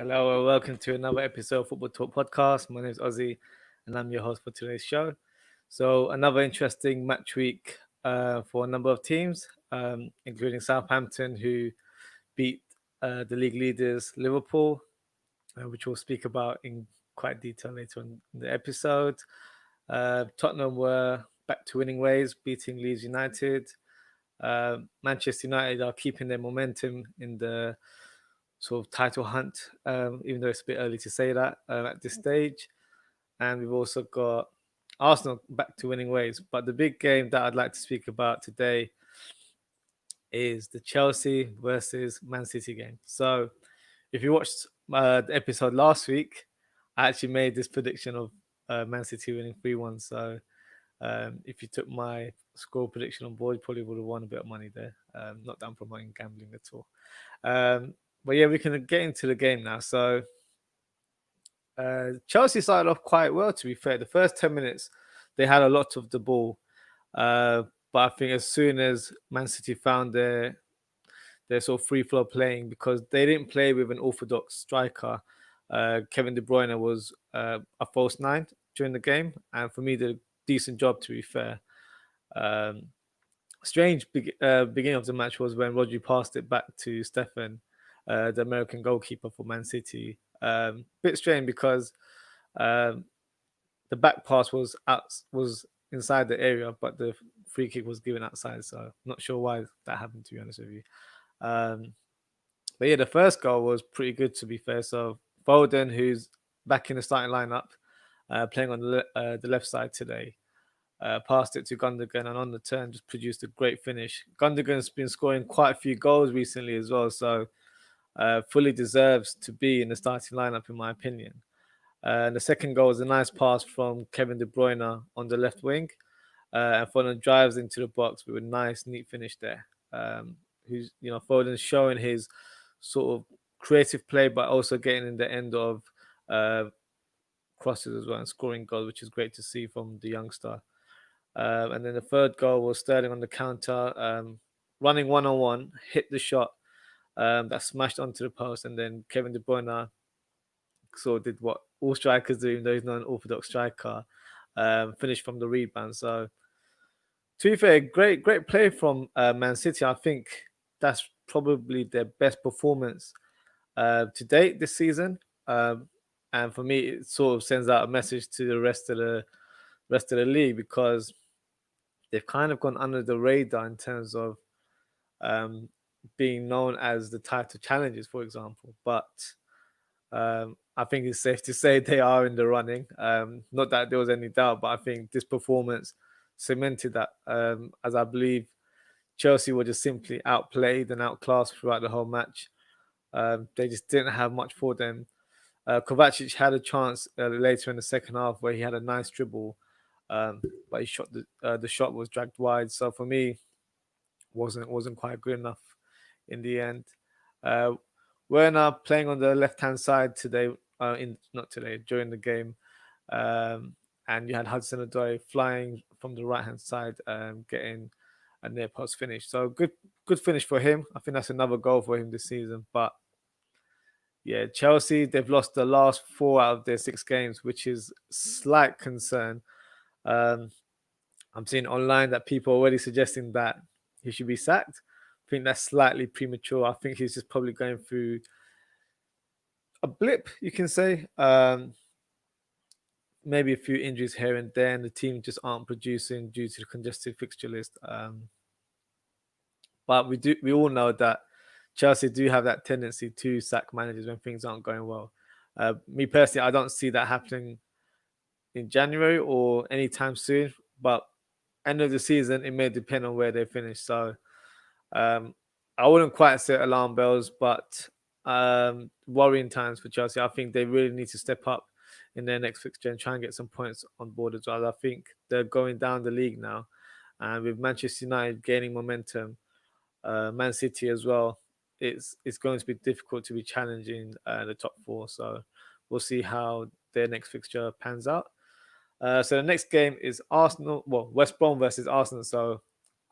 Hello and welcome to another episode of Football Talk Podcast. My name is Ozzie and I'm your host for today's show. So another interesting match week for a number of teams, including Southampton, who beat the league leaders Liverpool, which we'll speak about in quite detail later on in the episode. Tottenham were back to winning ways, beating Leeds United. Manchester United are keeping their momentum in the sort of title hunt, even though it's a bit early to say that at this stage. And we've also got Arsenal back to winning ways. But the big game that I'd like to speak about today is the Chelsea versus Man City game. So if you watched the episode last week, I actually made this prediction of Man City winning 3-1. So if you took my score prediction on board, you probably would have won a bit of money there. Not that I'm promoting gambling at all. But yeah, we can get into the game now. So Chelsea started off quite well, to be fair. The first 10 minutes, they had a lot of the ball. But I think as soon as Man City found their sort of free flow playing, because they didn't play with an orthodox striker, Kevin De Bruyne was a false nine during the game. And for me, did a decent job, to be fair. Strange beginning of the match was when Rodri passed it back to Stefan, the American goalkeeper for Man City. Bit strange because the back pass was inside the area, but the free kick was given outside. So I'm not sure why that happened, to be honest with you. But yeah, the first goal was pretty good, to be fair. So Foden, who's back in the starting lineup, playing on the left side today, passed it to Gundogan, and on the turn just produced a great finish. Gundogan's been scoring quite a few goals recently as well, so fully deserves to be in the starting lineup, in my opinion. And the second goal was a nice pass from Kevin De Bruyne on the left wing, and Foden drives into the box with a nice, neat finish there. Foden's showing his sort of creative play, but also getting in the end of crosses as well and scoring goals, which is great to see from the youngster. And then the third goal was Sterling on the counter, running one-on-one, hit the shot that smashed onto the post, and then Kevin De Bruyne sort of did what all strikers do, even though he's not an orthodox striker, finished from the rebound. So, to be fair, great play from Man City. I think that's probably their best performance to date this season. And for me, it sort of sends out a message to the rest of the league, because they've kind of gone under the radar in terms of being known as the title challengers, for example. But I think it's safe to say they are in the running. Not that there was any doubt, but I think this performance cemented that, as I believe Chelsea were just simply outplayed and outclassed throughout the whole match. They just didn't have much for them. Kovacic had a chance later in the second half where he had a nice dribble, but he shot the shot was dragged wide. So for me, wasn't quite good enough in the end. Werner playing on the left hand side today, not today, during the game, and you had Hudson Odoi flying from the right hand side, getting a near post finish. So good finish for him. I think that's another goal for him this season. But yeah, Chelsea, they've lost the last 4 out of their 6 games, which is slight concern. I'm seeing online that people are already suggesting that he should be sacked. I think that's slightly premature. I think he's just probably going through a blip, you can say. Maybe a few injuries here and there, and the team just aren't producing due to the congested fixture list. But we all know that Chelsea do have that tendency to sack managers when things aren't going well. Me personally, I don't see that happening in January or anytime soon. But end of the season, it may depend on where they finish. So I wouldn't quite say alarm bells, but worrying times for Chelsea. I think they really need to step up in their next fixture and try and get some points on board as well. I think they're going down the league now, and with Manchester United gaining momentum, Man City as well, it's going to be difficult to be challenging the top 4. So we'll see how their next fixture pans out. So the next game is West Brom versus Arsenal. So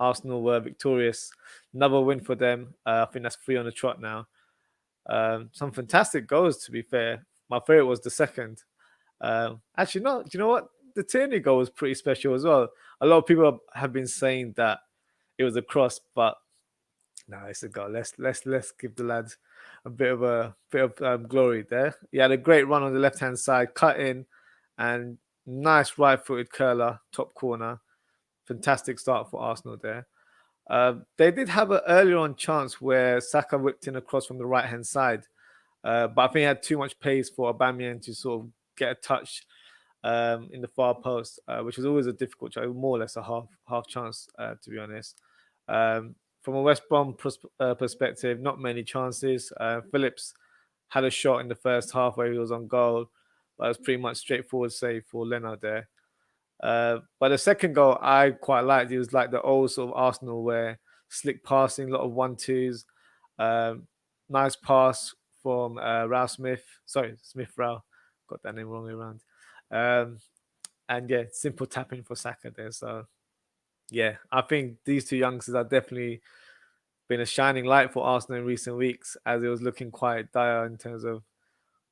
Arsenal were victorious. Another win for them. I think that's 3 on the trot now. Some fantastic goals, to be fair. My favorite was the second. Actually, no. Do you know what? The Tierney goal was pretty special as well. A lot of people have been saying that it was a cross, but no, it's a goal. Let's give the lads a bit of glory there. He had a great run on the left hand side, cut in, and nice right-footed curler, top corner. Fantastic start for Arsenal there. They did have an earlier on chance where Saka whipped in across from the right hand side, but I think he had too much pace for Aubameyang to sort of get a touch in the far post, which was always a difficult chance, more or less a half chance, to be honest. From a West Brom perspective, not many chances. Phillips had a shot in the first half where he was on goal, but it was pretty much straightforward save for Leonard there. But the second goal I quite liked. It was like the old sort of Arsenal where slick passing, a lot of 1-2s, nice pass from Rao Smith. Sorry, Smith Rao. Got that name wrong way around. And yeah, simple tapping for Saka there. So yeah, I think these two youngsters are definitely been a shining light for Arsenal in recent weeks, as it was looking quite dire in terms of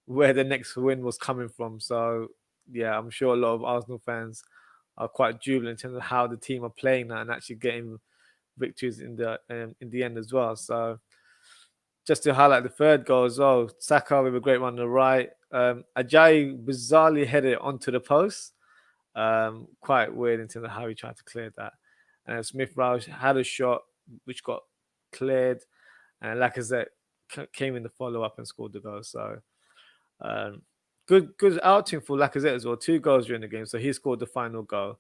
where the next win was coming from. So yeah, I'm sure a lot of Arsenal fans are quite jubilant in terms of how the team are playing now and actually getting victories in the end as well. So just to highlight the third goal as well, Saka with a great run on the right. Ajayi bizarrely headed it onto the post. Quite weird in terms of how he tried to clear that. And Smith Rowe had a shot which got cleared, and Lacazette came in the follow up and scored the goal. So good outing for Lacazette as well. 2 goals during the game, so he scored the final goal.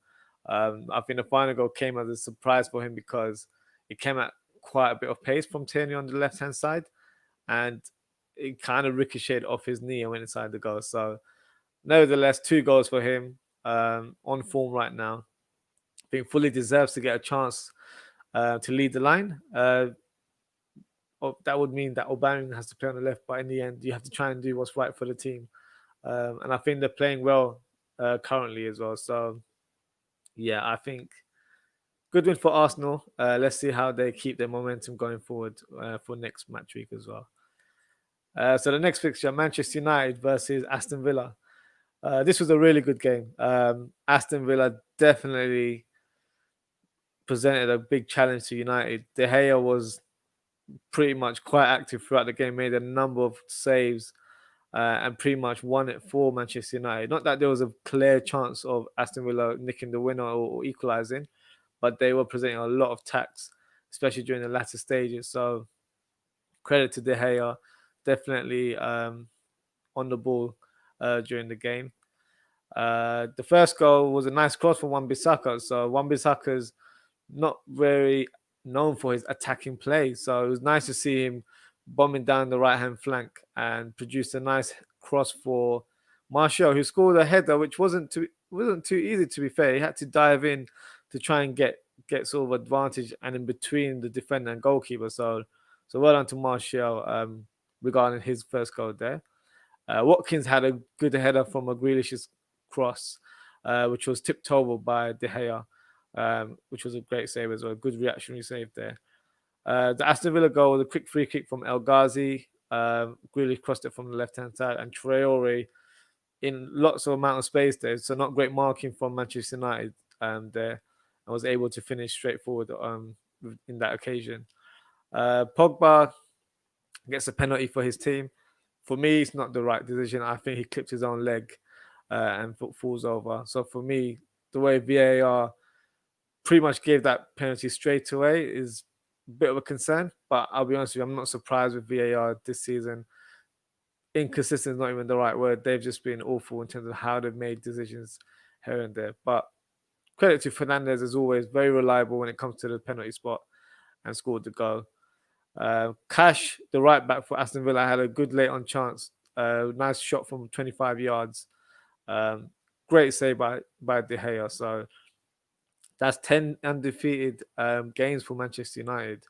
I think the final goal came as a surprise for him because it came at quite a bit of pace from Tierney on the left hand side, and it kind of ricocheted off his knee and went inside the goal. So nevertheless, 2 goals for him, on form right now. I think fully deserves to get a chance to lead the line. That would mean that Aubameyang has to play on the left, but in the end, you have to try and do what's right for the team. And I think they're playing well currently as well. So yeah, I think good win for Arsenal. Let's see how they keep their momentum going forward for next match week as well. So the next fixture, Manchester United versus Aston Villa. This was a really good game. Aston Villa definitely presented a big challenge to United. De Gea was pretty much quite active throughout the game, made a number of saves, and pretty much won it for Manchester United. Not that there was a clear chance of Aston Villa nicking the winner or equalising, but they were presenting a lot of attacks, especially during the latter stages. So credit to De Gea, definitely on the ball during the game. The first goal was a nice cross from Wan-Bissaka. So Wan-Bissaka's not very known for his attacking play. So it was nice to see him bombing down the right-hand flank and produce a nice cross for Martial, who scored a header, which wasn't too easy, to be fair. He had to dive in to try and get sort of advantage and in between the defender and goalkeeper. So well done to Martial regarding his first goal there. Watkins had a good header from a Grealish's cross, which was tipped over by De Gea, which was a great save as well. Good reactionary save there. The Aston Villa goal was a quick free kick from El Ghazi. Grealish crossed it from the left-hand side, and Traore in lots of amount of space there. So not great marking from Manchester United there, and was able to finish straightforward in that occasion. Pogba gets a penalty for his team. For me, it's not the right decision. I think he clipped his own leg and falls over. So for me, the way VAR pretty much gave that penalty straight away is a bit of a concern. But I'll be honest with you, I'm not surprised with VAR this season. Inconsistent is not even the right word. They've just been awful in terms of how they've made decisions here and there. But credit to Fernandes, as always, very reliable when it comes to the penalty spot and scored the goal. Cash, the right back for Aston Villa, had a good late on chance. Nice shot from 25 yards. Great save by De Gea. So that's 10 undefeated games for Manchester United,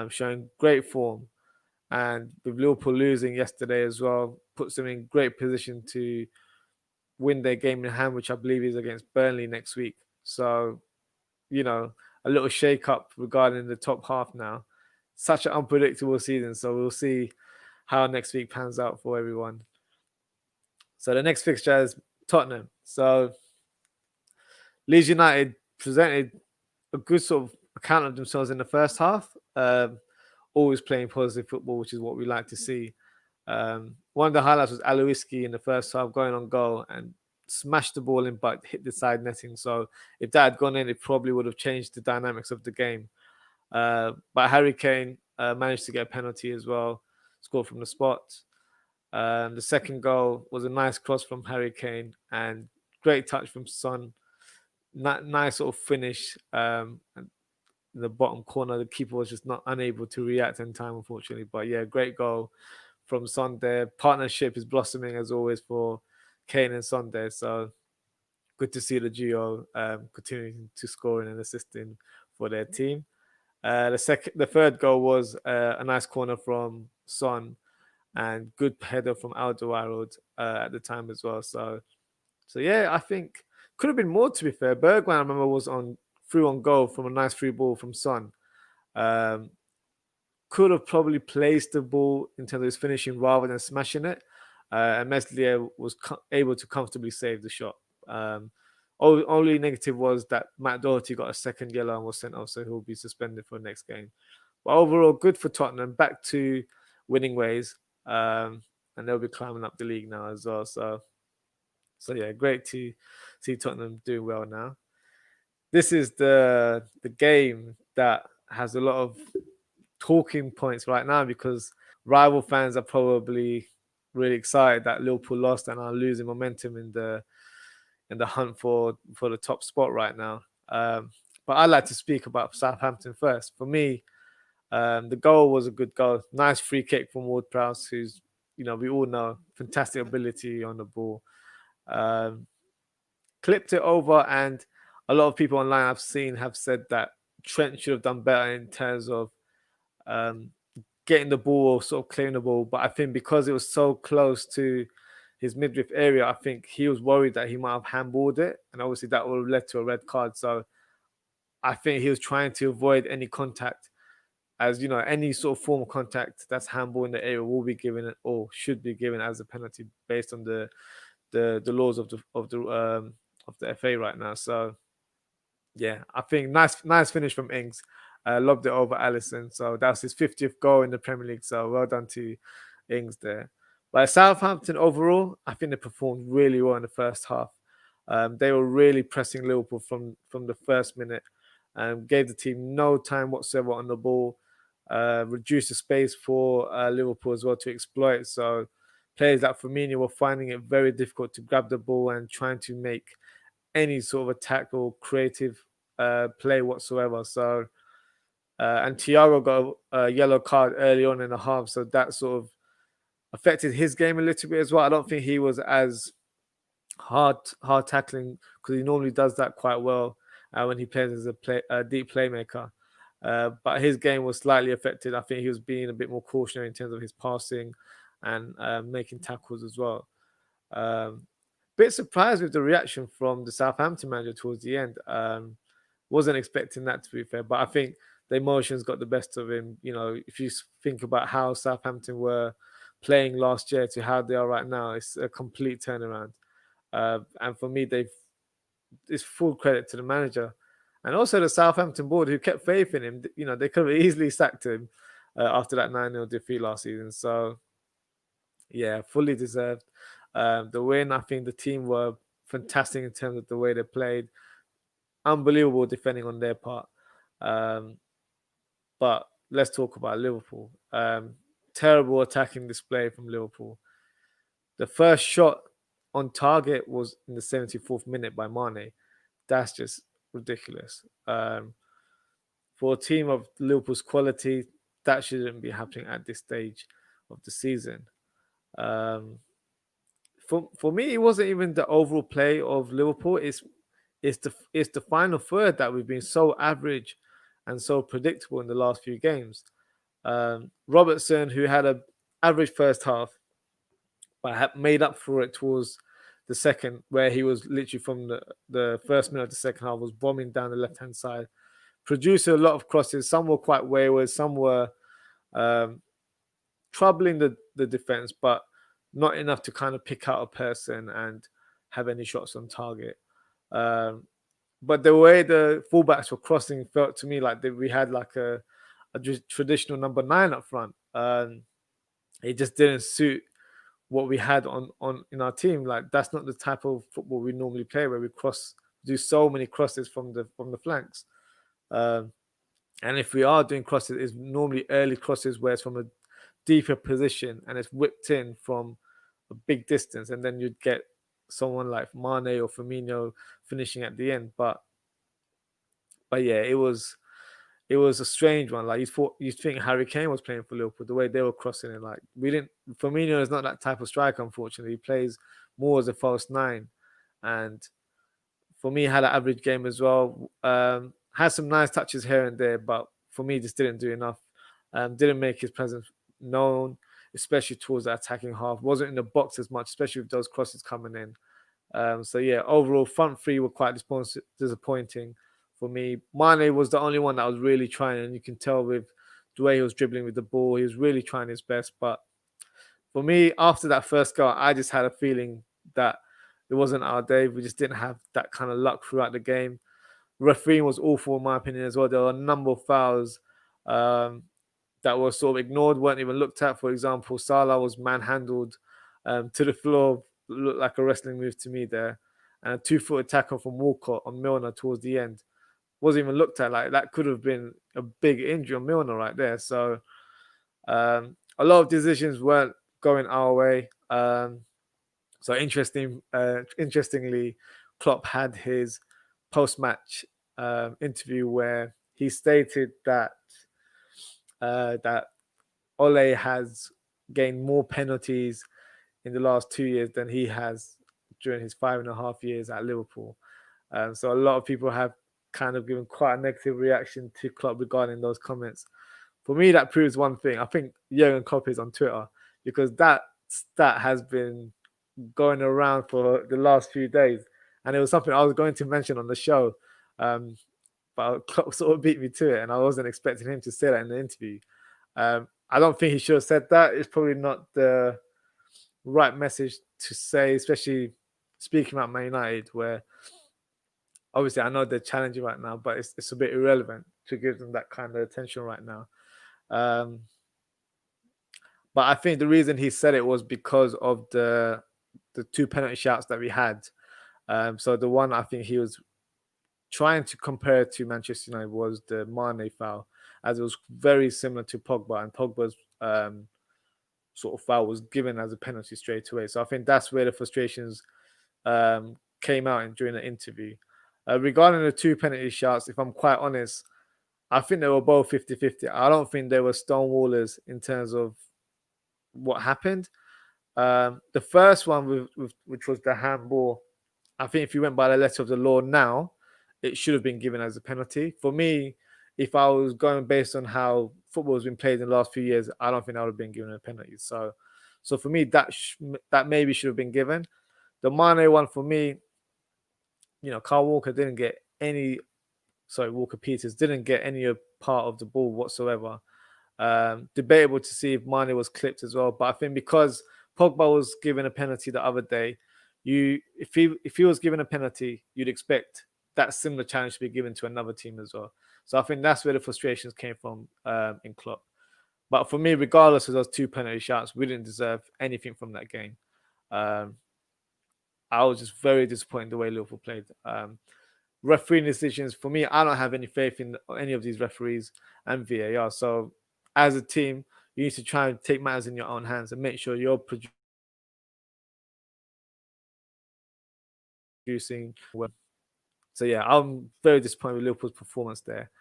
showing great form. And with Liverpool losing yesterday as well, puts them in great position to win their game in hand, which I believe is against Burnley next week. So, a little shake-up regarding the top half now. Such an unpredictable season, so we'll see how next week pans out for everyone. So the next fixture is Tottenham. So Leeds United presented a good sort of account of themselves in the first half. Always playing positive football, which is what we like to see. One of the highlights was Aloiski in the first half going on goal and smashed the ball in, but hit the side netting. So if that had gone in, it probably would have changed the dynamics of the game. But Harry Kane managed to get a penalty as well, scored from the spot. The second goal was a nice cross from Harry Kane and great touch from Son. Nice sort of finish in the bottom corner. The keeper was just not unable to react in time, unfortunately. But yeah, great goal from Son there. Partnership is blossoming as always for Kane and Son there. So good to see the duo continuing to scoring and assisting for their team. The third goal was a nice corner from Son and good header from Alderweireld at the time as well. So yeah, I think could have been more, to be fair. Bergwijn, I remember, was through on goal from a nice free ball from Son. Could have probably placed the ball in terms of his finishing rather than smashing it. And Meslier was able to comfortably save the shot. Only negative was that Matt Doherty got a second yellow and was sent off, so he'll be suspended for the next game. But overall, good for Tottenham, back to winning ways, and they'll be climbing up the league now as well. So yeah, great to see Tottenham doing well now. This is the game that has a lot of talking points right now because rival fans are probably really excited that Liverpool lost and are losing momentum in the hunt for the top spot right now. But I'd like to speak about Southampton first. For me, the goal was a good goal. Nice free kick from Ward-Prowse, who's, we all know, fantastic ability on the ball. Clipped it over, and a lot of people online I've seen have said that Trent should have done better in terms of getting the ball or sort of clearing the ball. But I think because it was so close to his midriff area, I think he was worried that he might have handballed it, and obviously that would have led to a red card. So I think he was trying to avoid any contact, as any sort of form of contact that's handball in the area will be given or should be given as a penalty based on the laws of the FA right now. So yeah, I think nice finish from Ings. Lobbed it over Alisson. So that's his 50th goal in the Premier League. So well done to Ings there. But Southampton overall, I think they performed really well in the first half. They were really pressing Liverpool from the first minute. Gave the team no time whatsoever on the ball. Reduced the space for Liverpool as well to exploit. So players like Firmino were finding it very difficult to grab the ball and trying to make any sort of attack or creative play whatsoever. So and Thiago got a yellow card early on in the half, so that sort of affected his game a little bit as well. I don't think he was as hard tackling because he normally does that quite well when he plays as a deep playmaker. But his game was slightly affected. I think he was being a bit more cautionary in terms of his passing and making tackles as well. Bit surprised with the reaction from the Southampton manager towards the end. Wasn't expecting that, to be fair, but I think the emotions got the best of him. If you think about how Southampton were playing last year to how they are right now, it's a complete turnaround. And for me, it's full credit to the manager and also the Southampton board who kept faith in him. They could have easily sacked him after that 9-0 defeat last season. So yeah, fully deserved. The win, I think the team were fantastic in terms of the way they played. Unbelievable defending on their part. But let's talk about Liverpool. Terrible attacking display from Liverpool. The first shot on target was in the 74th minute by Mane. That's just ridiculous. For a team of Liverpool's quality, that shouldn't be happening at this stage of the season. For me, it wasn't even the overall play of Liverpool. It's the final third that we've been so average and so predictable in the last few games. Robertson, who had an average first half, but had made up for it towards the second, where he was literally from the first minute of the second half was bombing down the left-hand side, producing a lot of crosses. Some were quite wayward, some were troubling the defense, but not enough to kind of pick out a person and have any shots on target. But the way the fullbacks were crossing felt to me like we had like a traditional number 9 up front. It just didn't suit what we had on in our team. Like that's not the type of football we normally play, where we do so many crosses from the flanks. And if we are doing crosses, it's normally early crosses where it's from a deeper position and it's whipped in from a big distance, and then you'd get someone like Mane or Firmino finishing at the end. But yeah, it was a strange one. Like you think Harry Kane was playing for Liverpool, the way they were crossing it. Like we didn't. Firmino is not that type of striker. Unfortunately, he plays more as a false 9, and for me, had an average game as well. Had some nice touches here and there, but for me, just didn't do enough. Didn't make his presence known, especially towards the attacking half. Wasn't in the box as much, especially with those crosses coming in. So yeah, overall, front three were quite disappointing for me. Mane was the only one that was really trying, and you can tell with the way he was dribbling with the ball, he was really trying his best. But for me, after that first goal, I just had a feeling that it wasn't our day. We just didn't have that kind of luck throughout the game. Refereeing was awful in my opinion as well. There were a number of fouls that were sort of ignored, weren't even looked at. For example, Salah was manhandled to the floor, looked like a wrestling move to me there. And a 2-foot tackle from Walcott on Milner towards the end wasn't even looked at. Like that could have been a big injury on Milner right there. So a lot of decisions weren't going our way. So interestingly, Klopp had his post-match interview where he stated that that Ole has gained more penalties in the last 2 years than he has during his 5.5 years at Liverpool. So a lot of people have kind of given quite a negative reaction to Klopp regarding those comments. For me, that proves one thing. I think Jurgen Klopp is on Twitter, because that stat has been going around for the last few days, and it was something I was going to mention on the show, but Klopp sort of beat me to it, and I wasn't expecting him to say that in the interview. I don't think he should have said that. It's probably not the right message to say, especially speaking about Man United, where obviously I know they're challenging right now, but it's a bit irrelevant to give them that kind of attention right now. But I think the reason he said it was because of the 2 penalty shouts that we had. So the one I think he was trying to compare to Manchester United was the Mane foul, as it was very similar to Pogba, and Pogba's sort of foul was given as a penalty straight away. So I think that's where the frustrations came out during the interview. Regarding the 2 penalty shots, if I'm quite honest, I think they were both 50-50. I don't think they were stonewallers in terms of what happened. The first one, which was the handball, I think if you went by the letter of the law now, it should have been given as a penalty. For me, if I was going based on how football has been played in the last few years, I don't think I would have been given a penalty. So for me, that maybe should have been given. The Mane one, for me, Kyle Walker didn't get any. Sorry, Walker Peters didn't get any part of the ball whatsoever. Debatable to see if Mane was clipped as well, but I think because Pogba was given a penalty the other day, if he was given a penalty, you'd expect that similar challenge to be given to another team as well. So I think that's where the frustrations came from in Klopp. But for me, regardless of those 2 penalty shots, we didn't deserve anything from that game. I was just very disappointed the way Liverpool played. Refereeing decisions, for me, I don't have any faith in any of these referees and VAR. So as a team, you need to try and take matters in your own hands and make sure you're producing well. So yeah, I'm very disappointed with Liverpool's performance there.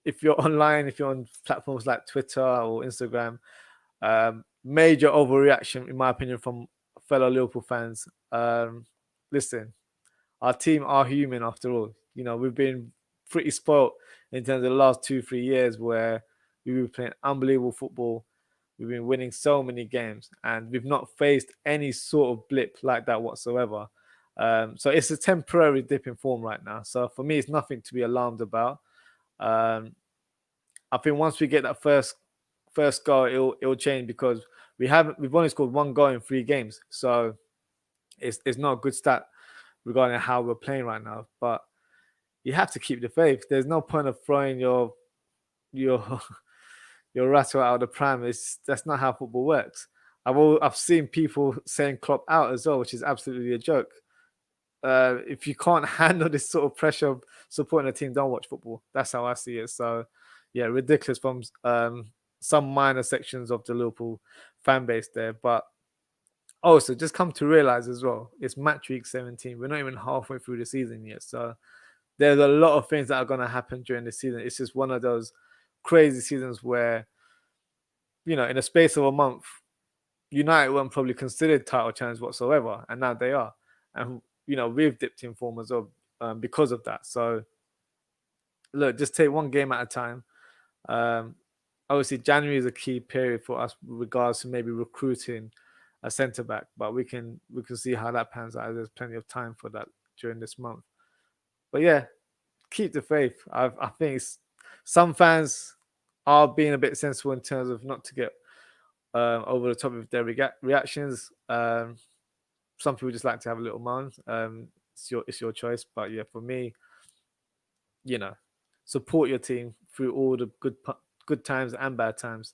If you're online, if you're on platforms like Twitter or Instagram, major overreaction, in my opinion, from fellow Liverpool fans. Listen, our team are human after all. We've been pretty spoilt in terms of the last 2-3 years where we've been playing unbelievable football. We've been winning so many games, and we've not faced any sort of blip like that whatsoever. So it's a temporary dip in form right now. So for me, it's nothing to be alarmed about. I think once we get that first first goal, it'll change because we've only scored one goal in 3 games, so it's not a good stat regarding how we're playing right now. But you have to keep the faith. There's no point of throwing your your rattle out of the pram. That's not how football works. I've seen people saying Klopp out as well, which is absolutely a joke. If you can't handle this sort of pressure of supporting a team, don't watch football. That's how I see it. So, yeah, ridiculous from some minor sections of the Liverpool fan base there. But also, just come to realize as well, it's match week 17. We're not even halfway through the season yet. So, there's a lot of things that are going to happen during the season. It's just one of those crazy seasons where, in a space of a month, United weren't probably considered title challenge whatsoever, and now they are. And we've dipped in form as well because of that. So look, just take one game at a time. Obviously, January is a key period for us with regards to maybe recruiting a centre back, but we can see how that pans out. There's plenty of time for that during this month. But yeah, keep the faith. I think some fans are being a bit sensible in terms of not to get over the top of their reactions. Some people just like to have a little moan. It's your choice, but yeah, for me, support your team through all the good times and bad times,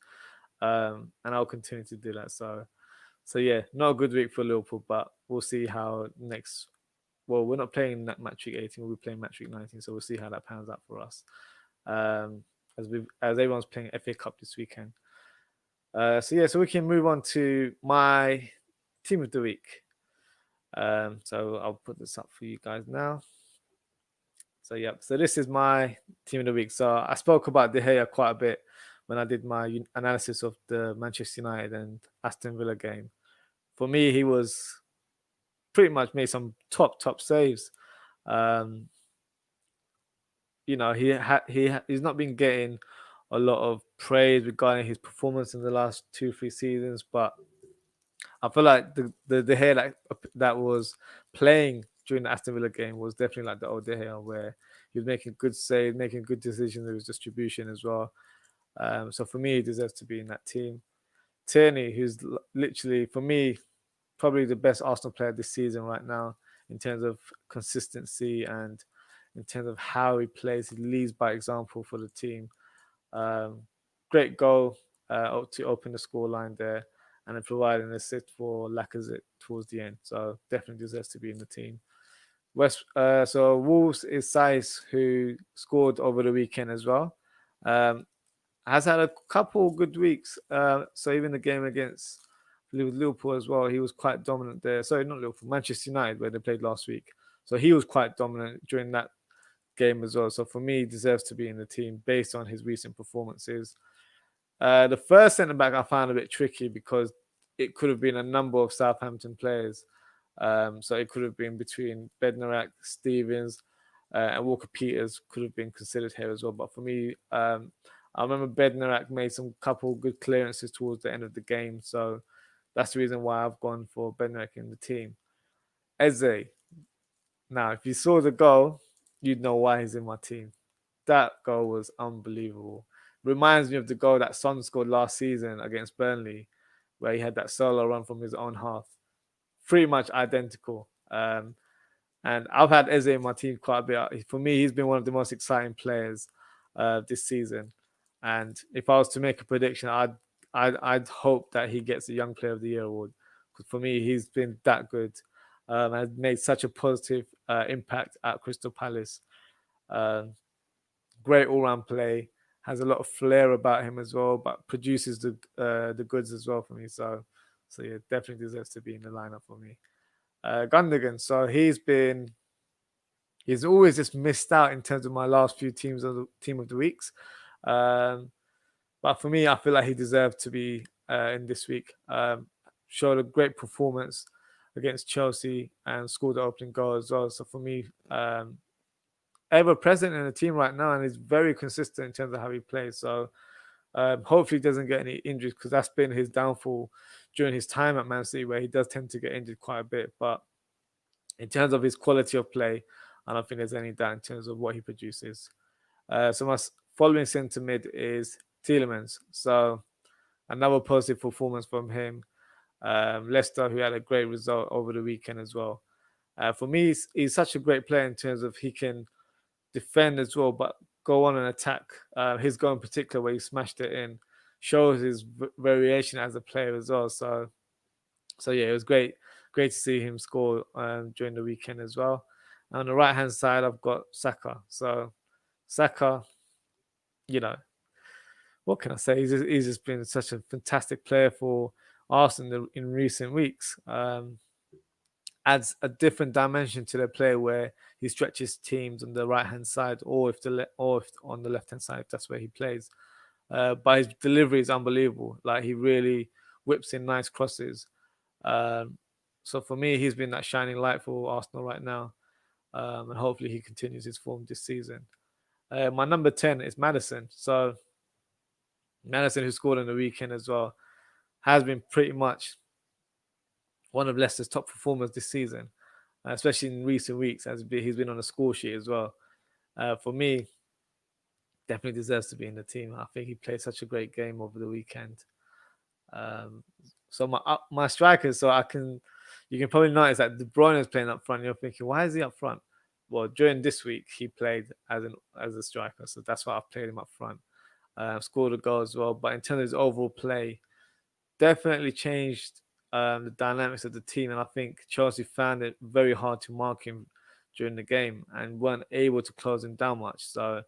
and I'll continue to do that. So yeah, not a good week for Liverpool, but we'll see how next. Well, we're not playing that match week 18. We'll be playing match week 19, so we'll see how that pans out for us. As everyone's playing FA Cup this weekend. So we can move on to my team of the week. So I'll put this up for you guys now. So this is my team of the week. So I spoke about De Gea quite a bit when I did my analysis of the Manchester United and Aston Villa game. For me, he was pretty much made some top saves. He's not been getting a lot of praise regarding his performance in the last 2-3 seasons, but I feel like the De Gea that was playing during the Aston Villa game was definitely like the old De Gea, where he was making good saves, making good decisions with his distribution as well. So for me, he deserves to be in that team. Tierney, who's literally, for me, probably the best Arsenal player this season right now in terms of consistency and in terms of how he plays. He leads by example for the team. Great goal to open the scoreline there and then provide an assist for Lacazette towards the end. So definitely deserves to be in the team. So Wolves is Saiss, who scored over the weekend as well. Has had a couple good weeks. So even the game against Liverpool as well, he was quite dominant there. Sorry, not Liverpool, Manchester United, where they played last week. So he was quite dominant during that game as well. So for me, he deserves to be in the team based on his recent performances. The first centre back I found a bit tricky because it could have been a number of Southampton players. So it could have been between Bednarak, Stevens, and Walker Peters could have been considered here as well. But for me, I remember Bednarak made some couple good clearances towards the end of the game. So that's the reason why I've gone for Bednarak in the team. Eze. Now, if you saw the goal, you'd know why he's in my team. That goal was unbelievable. Reminds me of the goal that Son scored last season against Burnley, where he had that solo run from his own half. Pretty much identical. And I've had Eze in my team quite a bit. For me, he's been one of the most exciting players this season. And if I was to make a prediction, I'd hope that he gets the Young Player of the Year award. Because for me, he's been that good. Has made such a positive impact at Crystal Palace. Great all-round play. Has a lot of flair about him as well, but produces the goods as well for me. So yeah, definitely deserves to be in the lineup for me. Gundogan. So he's always just missed out in terms of my last few team of the weeks. But for me, I feel like he deserved to be in this week. Showed a great performance against Chelsea and scored the opening goal as well. So for me, ever present in the team right now, and is very consistent in terms of how he plays. So hopefully he doesn't get any injuries, because that's been his downfall during his time at Man City, where he does tend to get injured quite a bit. But in terms of his quality of play, I don't think there's any doubt in terms of what he produces. So my following centre mid is Tielemans. So another positive performance from him. Leicester, who had a great result over the weekend as well. For me, he's such a great player in terms of he can defend as well, but go on and attack. His goal in particular, where he smashed it in, shows his variation as a player as well. So yeah, it was great to see him score during the weekend as well. And on the right hand side, I've got Saka. So Saka, you know, what can I say? He's just been such a fantastic player for Arsenal in recent weeks. Adds a different dimension to the play where he stretches teams on the right hand side, or if on the left hand side, if that's where he plays. But his delivery is unbelievable. Like he really whips in nice crosses. So for me, he's been that shining light for Arsenal right now, and hopefully he continues his form this season. My number 10 is Madison. So Madison, who scored on the weekend as well, has been pretty much one of Leicester's top performers this season, especially in recent weeks, as he's been on the score sheet as well. For me, definitely deserves to be in the team. I think he played such a great game over the weekend. So my strikers, you can probably notice that De Bruyne is playing up front. You're thinking, why is he up front? Well, during this week he played as a striker, so that's why I've played him up front. Scored a goal as well, but in terms of his overall play, definitely changed the dynamics of the team, and I think Chelsea found it very hard to mark him during the game and weren't able to close him down much. So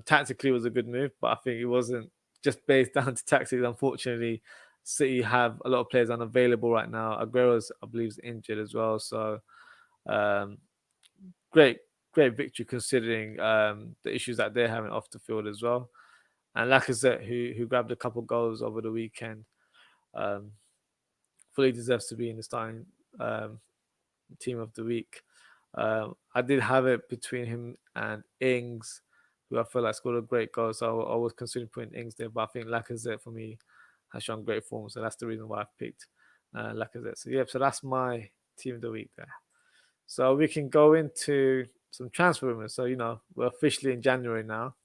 tactically, it was a good move, but I think it wasn't just based down to tactics. Unfortunately, City have a lot of players unavailable right now. Aguero's, I believe, is injured as well. So um, great victory considering the issues that they're having off the field as well. And Lacazette, who grabbed a couple goals over the weekend, um, fully deserves to be in the starting team of the week. I did have it between him and Ings, who I feel like scored a great goal. So I was considering putting Ings there, but I think Lacazette for me has shown great form. So that's the reason why I've picked Lacazette. So yeah, so that's my team of the week there. So we can go into some transfer rumors. So we're officially in January now.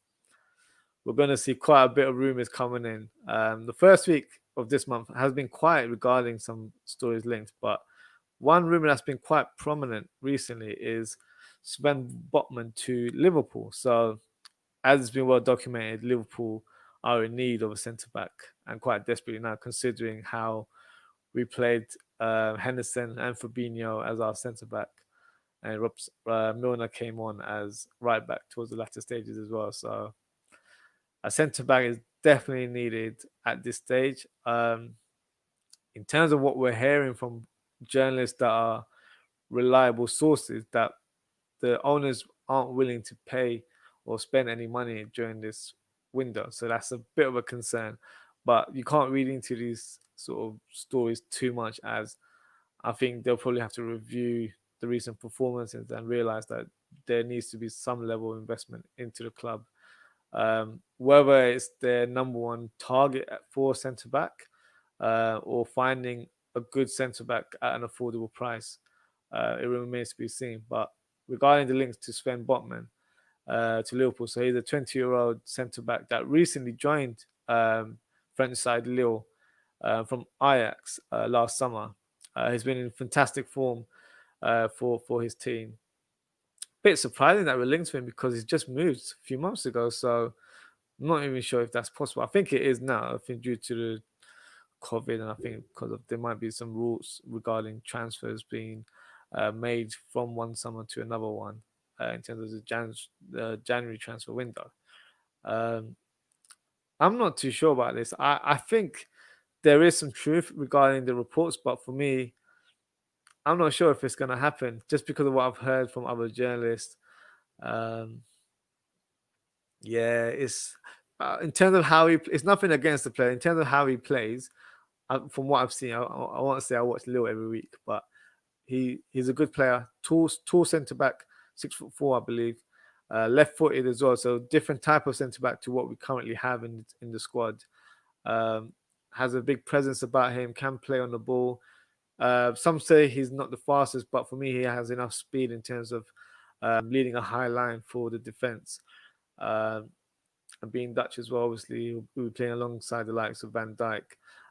We're going to see quite a bit of rumors coming in. The first week of this month has been quiet regarding some stories linked, but one rumor that's been quite prominent recently is Sven Botman to Liverpool. So, as it's been well documented, Liverpool are in need of a centre back, and quite desperately now, considering how we played Henderson and Fabinho as our centre back, and Milner came on as right back towards the latter stages as well. So, a centre back is definitely needed at this stage. In terms of what we're hearing from journalists that are reliable sources, that the owners aren't willing to pay or spend any money during this window. So that's a bit of a concern. But you can't read into these sort of stories too much, as I think they'll probably have to review the recent performances and realize that there needs to be some level of investment into the club. Whether it's their number one target for centre back or finding a good centre back at an affordable price, it remains to be seen. But regarding the links to Sven Botman to Liverpool, so he's a 20-year-old centre back that recently joined French side Lille from Ajax last summer. He's been in fantastic form for his team. Bit surprising that we're linked to him because he's just moved a few months ago, so I'm not even sure if that's possible. I think it is now. I think due to the COVID, and I think because there might be some rules regarding transfers being made from one summer to another one in terms of the January transfer window. I'm not too sure about this. I think there is some truth regarding the reports, but for me, I'm not sure if it's going to happen just because of what I've heard from other journalists. Yeah, it's in terms of how it's nothing against the player. In terms of how he plays, from what I've seen, I want to say I watch Lille every week, but he's a good player, tall centre back, 6'4", I believe, left-footed as well. So different type of centre back to what we currently have in the squad. Has a big presence about him, can play on the ball. Some say he's not the fastest, but for me, he has enough speed in terms of leading a high line for the defense. And and being Dutch as well, obviously, we were playing alongside the likes of Van Dijk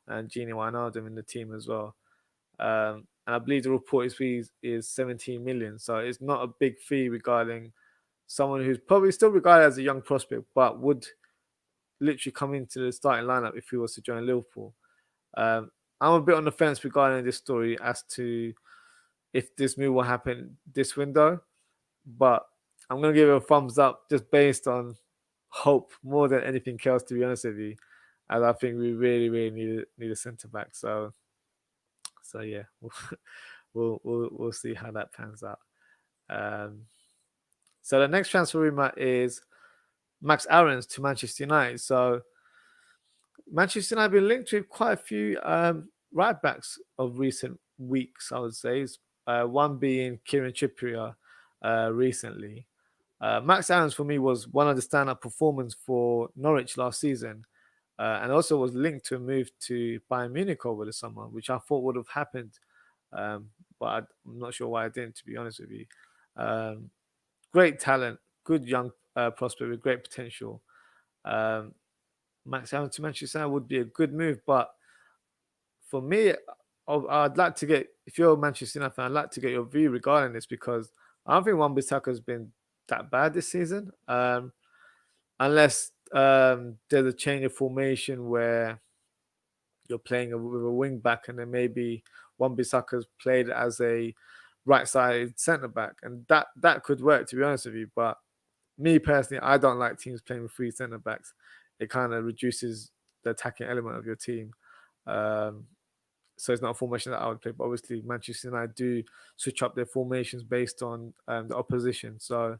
and Gini Wijnaldum in the team as well. And I believe the reported fee is 17 million. So it's not a big fee regarding someone who's probably still regarded as a young prospect, but would literally come into the starting lineup if he was to join Liverpool. I'm a bit on the fence regarding this story as to if this move will happen this window, but I'm going to give it a thumbs up just based on hope more than anything else, to be honest with you, as I think we really, really need a centre back. So yeah, we'll see how that pans out. So the next transfer rumor is Max Aarons to Manchester United. So Manchester United have been linked with quite a few right backs of recent weeks, I would say. One being Kieran Trippier recently. Max Aarons for me was one of the standout performers for Norwich last season, and also was linked to a move to Bayern Munich over the summer, which I thought would have happened, but I'm not sure why it didn't, to be honest with you. Great talent, good young prospect with great potential. Max Aarons to Manchester United would be a good move, but for me, I'd like to get, if you're a Manchester United fan, I'd like to get your view regarding this, because I don't think Wan-Bissaka has been that bad this season, unless there's a change of formation where you're playing with a wing back and then maybe Wan-Bissaka's played as a right-sided centre-back, and that could work, to be honest with you. But me personally, I don't like teams playing with three centre-backs. It kind of reduces the attacking element of your team. So it's not a formation that I would play, but obviously Manchester United do switch up their formations based on the opposition. So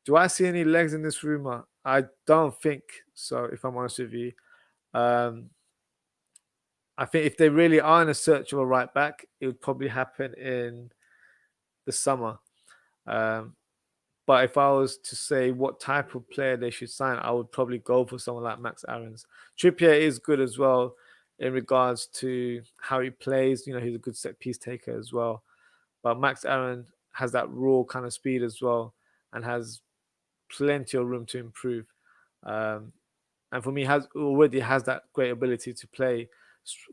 do I see any legs in this rumour? I don't think so, if I'm honest with you. I think if they really are in a search of a right back, it would probably happen in the summer. But if I was to say what type of player they should sign, I would probably go for someone like Max Aarons. Trippier is good as well in regards to how he plays. You know, he's a good set piece taker as well. But Max Aarons has that raw kind of speed as well, and has plenty of room to improve. And for me, already has that great ability to play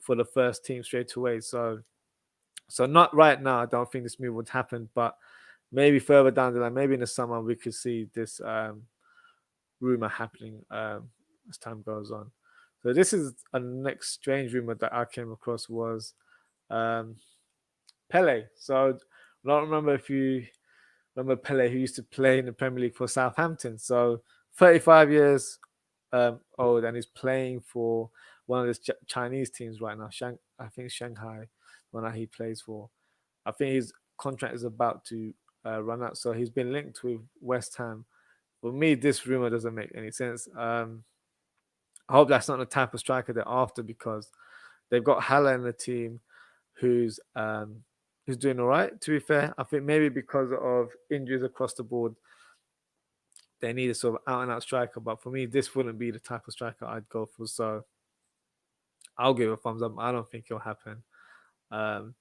for the first team straight away. So not right now. I don't think this move would happen, but maybe further down the line, maybe in the summer, we could see this rumor happening as time goes on. So this is a next strange rumor that I came across was Pele. So I don't remember if you remember Pele, who used to play in the Premier League for Southampton. So 35 years old, and he's playing for one of the Chinese teams right now. I think Shanghai, one that he plays for. I think his contract is about to run out, so he's been linked with West Ham. For me, this rumor doesn't make any sense. I hope that's not the type of striker they're after, because they've got Haller in the team, who's doing all right. To be fair, I think maybe because of injuries across the board, they need a sort of out-and-out striker. But for me, this wouldn't be the type of striker I'd go for. So I'll give a thumbs up. I don't think it'll happen.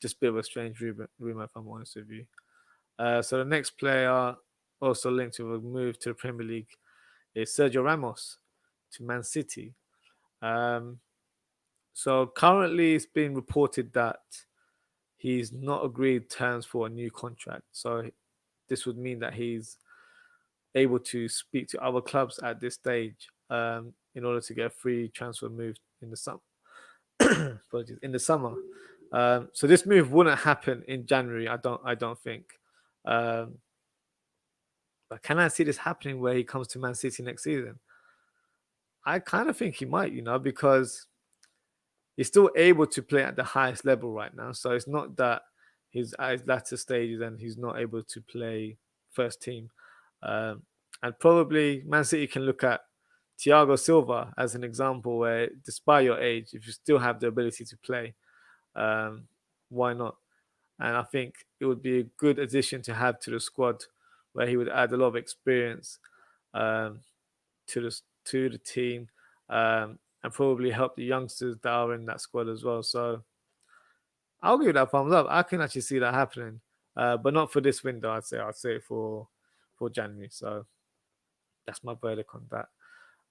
Just a bit of a strange rumor, if I'm honest with you. So the next player also linked to a move to the Premier League is Sergio Ramos to Man City. So currently it's been reported that he's not agreed terms for a new contract. So this would mean that he's able to speak to other clubs at this stage in order to get a free transfer move in the summer. In the summer. So this move wouldn't happen in January. I don't think. But can I see this happening where he comes to Man City next season? I kind of think he might, because he's still able to play at the highest level right now. So it's not that he's at his latter stages and he's not able to play first team. And probably Man City can look at Thiago Silva as an example where, despite your age, if you still have the ability to play, why not? And I think it would be a good addition to have to the squad, where he would add a lot of experience to the team, and probably help the youngsters that are in that squad as well. So I'll give that thumbs up. I can actually see that happening, but not for this window. I'd say for January. So that's my verdict on that.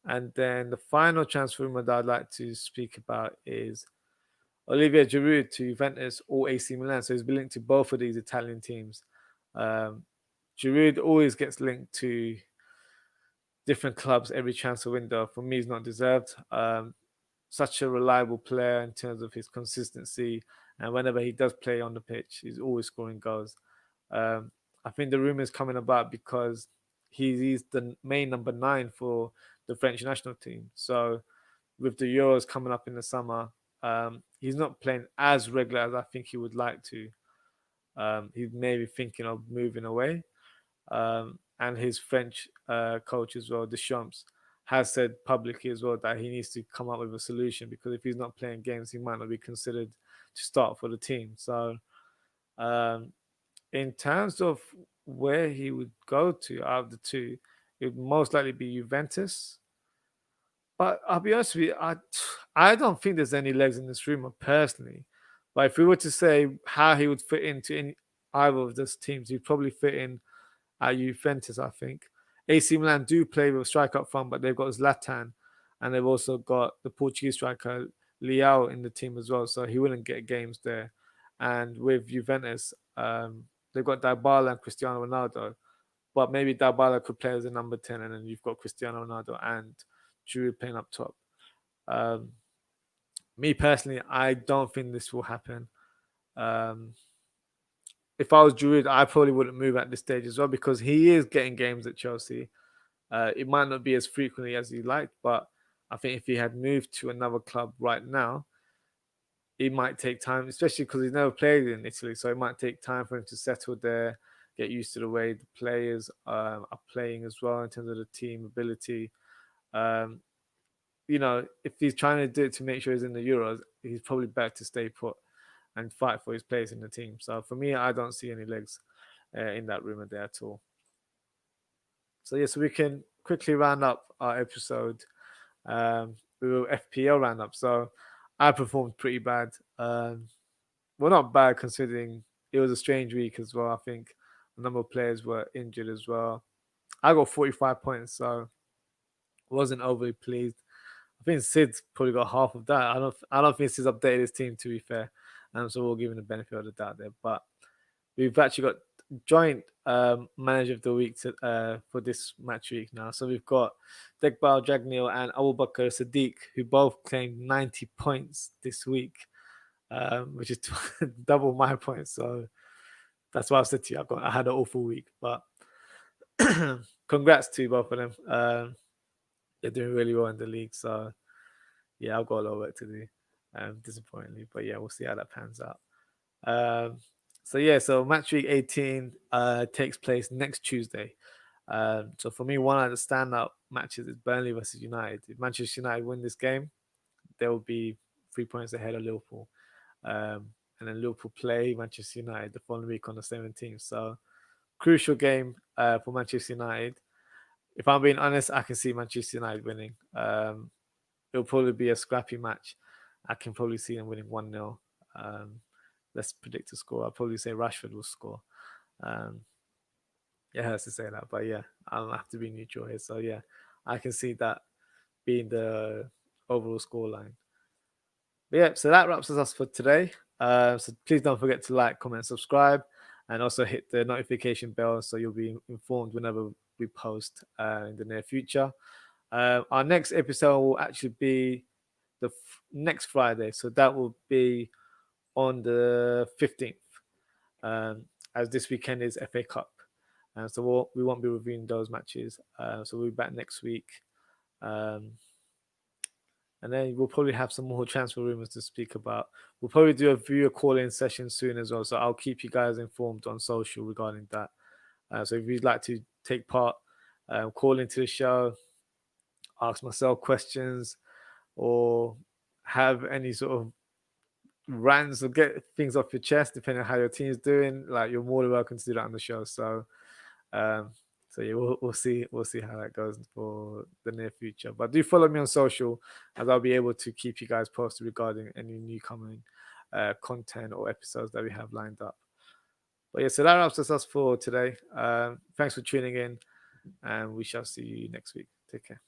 And then the final transfer rumor that I'd like to speak about is Olivier Giroud to Juventus or AC Milan. So he's been linked to both of these Italian teams. Giroud always gets linked to different clubs every transfer window. For me, he's not deserved. Such a reliable player in terms of his consistency, and whenever he does play on the pitch, he's always scoring goals. I think the rumor is coming about because he's the main number 9 for the French national team. So with the Euros coming up in the summer, he's not playing as regular as I think he would like to. He's maybe thinking of moving away. And his French coach as well, Deschamps, has said publicly as well that he needs to come up with a solution because if he's not playing games, he might not be considered to start for the team. So, in terms of where he would go to out of the two, it would most likely be Juventus. But I'll be honest with you, I don't think there's any legs in this rumor personally. But if we were to say how he would fit into either of those teams, he'd probably fit in at Juventus, I think. AC Milan do play with a striker up front, but they've got Zlatan, and they've also got the Portuguese striker Leao in the team as well, so he wouldn't get games there. And with Juventus, they've got Dybala and Cristiano Ronaldo, but maybe Dybala could play as a number 10, and then you've got Cristiano Ronaldo and Giroud playing up top. Me personally, I don't think this will happen. If I was Giroud, I probably wouldn't move at this stage as well because he is getting games at Chelsea. It might not be as frequently as he liked, but I think if he had moved to another club right now, it might take time, especially because he's never played in Italy. So it might take time for him to settle there, get used to the way the players are playing as well in terms of the team ability. If he's trying to do it to make sure he's in the Euros, he's probably better to stay put and fight for his place in the team. So for me, I don't see any legs in that rumor there at all. So yeah, so we can quickly round up our episode with a FPL roundup. So I performed pretty bad. Well, not bad considering it was a strange week as well. I think a number of players were injured as well. I got 45 points, so wasn't overly pleased. I think Sid's probably got half of that. I don't think Sid's updated his team, to be fair. So we'll give him the benefit of the doubt there. But we've actually got joint manager of the week for this match week now. So we've got Dekbal Jagnil and Abubakar Sadiq, who both claimed 90 points this week, which is double my points. So that's why I said to you, I had an awful week. But congrats to both of them. They're doing really well in the league. So yeah, I've got a lot of work to do, disappointingly. But yeah, we'll see how that pans out. So match week 18 takes place next Tuesday. So for me, one of the standout matches is Burnley versus United. If Manchester United win this game, they will be 3 points ahead of Liverpool. And then Liverpool play Manchester United the following week on the 17th. So crucial game for Manchester United. If I'm being honest, I can see Manchester United winning. It'll probably be a scrappy match. I can probably see them winning 1-0. Let's predict a score. I'll probably say Rashford will score. It hurts to say that, but yeah, I'll have to be neutral here. So yeah, I can see that being the overall scoreline. But yeah, so that wraps us for today. So please don't forget to like, comment, subscribe, and also hit the notification bell so you'll be informed whenever we post in the near future. Our next episode will actually be the next Friday, so that will be on the 15th, as this weekend is FA Cup. So we won't be reviewing those matches. So we'll be back next week. And then we'll probably have some more transfer rumors to speak about. We'll probably do a viewer call-in session soon as well. So I'll keep you guys informed on social regarding that. So if you'd like to take part, call into the show, ask myself questions, or have any sort of rants or get things off your chest, depending on how your team's doing, like you're more than welcome to do that on the show. So yeah, we'll see how that goes for the near future. But do follow me on social, as I'll be able to keep you guys posted regarding any new coming content or episodes that we have lined up. But yeah, so that wraps us for today. Thanks for tuning in, and we shall see you next week. Take care.